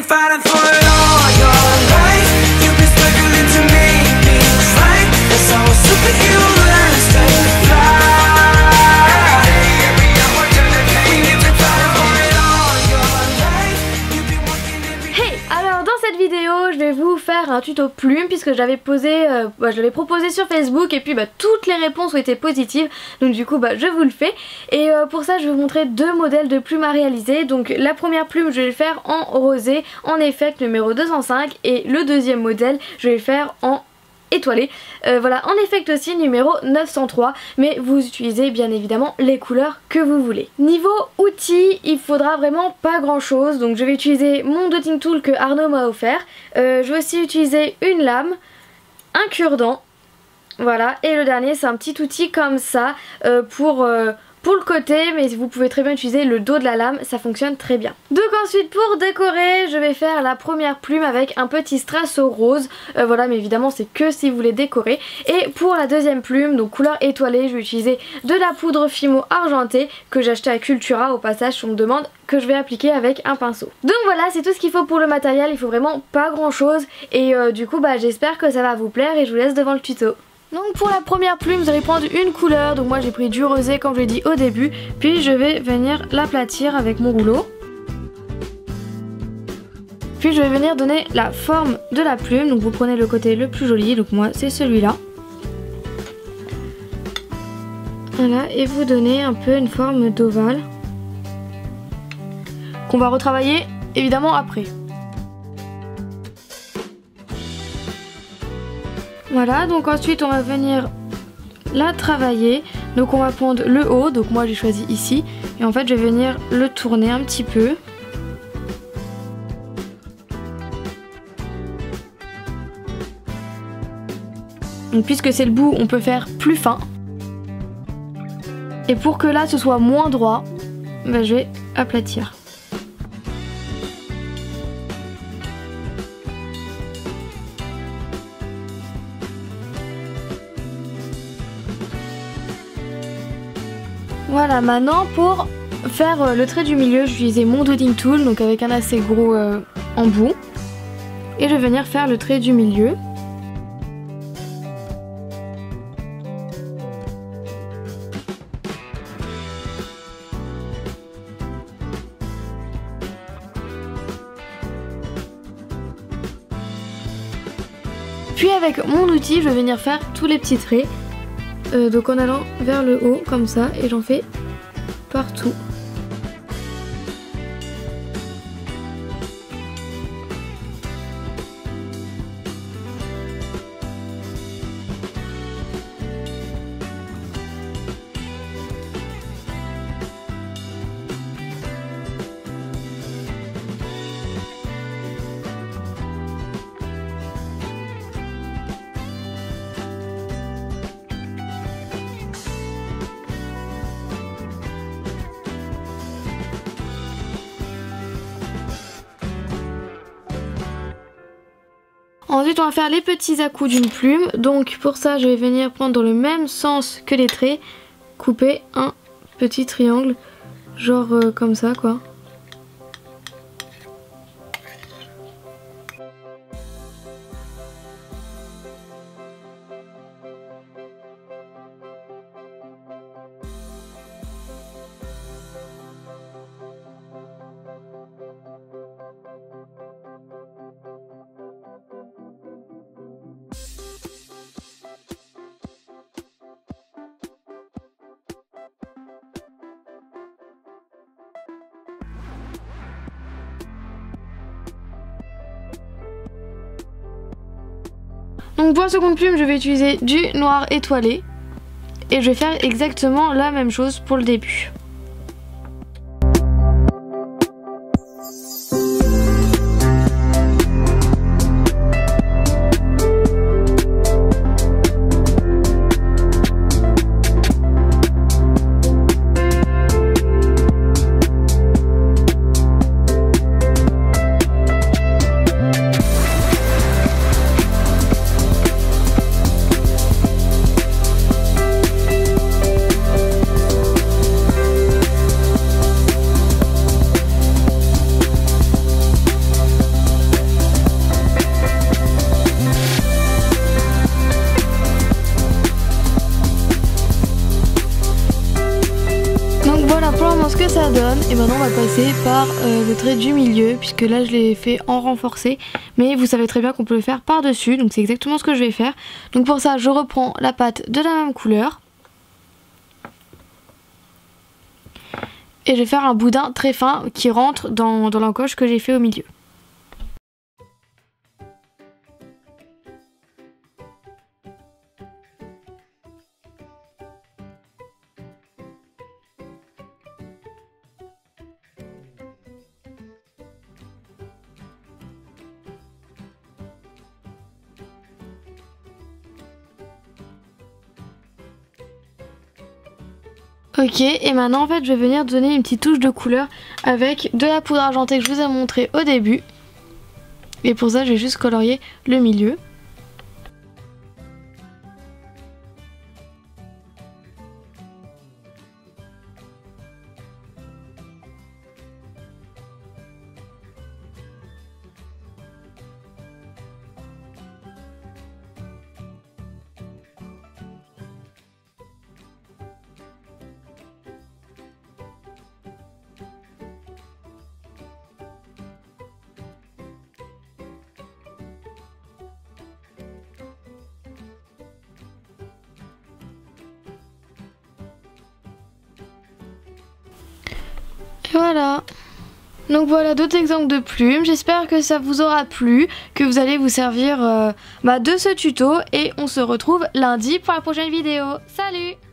been fighting for it all your life. You've been struggling to make things right. That's how a superhero learns to fly. Every hour turn a page. You've been fighting for it all your life. You've been working every day. Hey, alors dans cette vidéo je vais vous faire un tuto plume puisque j'avais proposé sur Facebook et puis toutes les réponses ont été positives, donc du coup je vous le fais. Et pour ça je vais vous montrer deux modèles de plumes à réaliser. Donc la première plume je vais le faire en rosé en effect numéro 205 et le deuxième modèle je vais le faire en étoilé, voilà, en effect aussi numéro 903, mais vous utilisez bien évidemment les couleurs que vous voulez. Niveau outils, il faudra vraiment pas grand chose, donc je vais utiliser mon dotting tool que Arnaud m'a offert, je vais aussi utiliser une lame, un cure-dent, voilà, et le dernier c'est un petit outil comme ça pour le côté, mais vous pouvez très bien utiliser le dos de la lame, ça fonctionne très bien. Donc ensuite pour décorer, je vais faire la première plume avec un petit strass au rose, voilà, mais évidemment c'est que si vous voulez décorer. Et pour la deuxième plume, donc couleur étoilée, je vais utiliser de la poudre Fimo argentée que j'ai acheté à Cultura, au passage on me demande, que je vais appliquer avec un pinceau. Donc voilà, c'est tout ce qu'il faut pour le matériel, il faut vraiment pas grand chose et du coup j'espère que ça va vous plaire et je vous laisse devant le tuto. Donc pour la première plume vous allez prendre une couleur, donc moi j'ai pris du rosé comme je l'ai dit au début, puis je vais venir l'aplatir avec mon rouleau. Puis je vais venir donner la forme de la plume, donc vous prenez le côté le plus joli, donc moi c'est celui-là. Voilà, et vous donnez un peu une forme d'ovale, qu'on va retravailler évidemment après. Voilà, donc ensuite on va venir la travailler. Donc on va prendre le haut, donc moi j'ai choisi ici. Et en fait je vais venir le tourner un petit peu. Donc puisque c'est le bout, on peut faire plus fin. Et pour que là ce soit moins droit, je vais aplatir. Voilà, maintenant pour faire le trait du milieu, j'utilisais mon dotting tool, donc avec un assez gros embout. Et je vais venir faire le trait du milieu. Puis avec mon outil, je vais venir faire tous les petits traits. Donc en allant vers le haut comme ça et j'en fais partout. Ensuite on va faire les petits à-coups d'une plume. Donc pour ça je vais venir prendre dans le même sens que les traits, couper un petit triangle, genre comme ça quoi. Donc pour la seconde plume je vais utiliser du noir étoilé et je vais faire exactement la même chose pour le début. jaune et maintenant on va passer par le trait du milieu puisque là je l'ai fait en renforcé, mais vous savez très bien qu'on peut le faire par dessus, donc c'est exactement ce que je vais faire. Donc pour ça je reprends la pâte de la même couleur et je vais faire un boudin très fin qui rentre dans l'encoche que j'ai fait au milieu. Ok, et maintenant en fait je vais venir donner une petite touche de couleur avec de la poudre argentée que je vous ai montré au début. Et pour ça je vais juste colorier le milieu. Voilà. Donc voilà d'autres exemples de plumes, j'espère que ça vous aura plu, que vous allez vous servir de ce tuto et on se retrouve lundi pour la prochaine vidéo. Salut!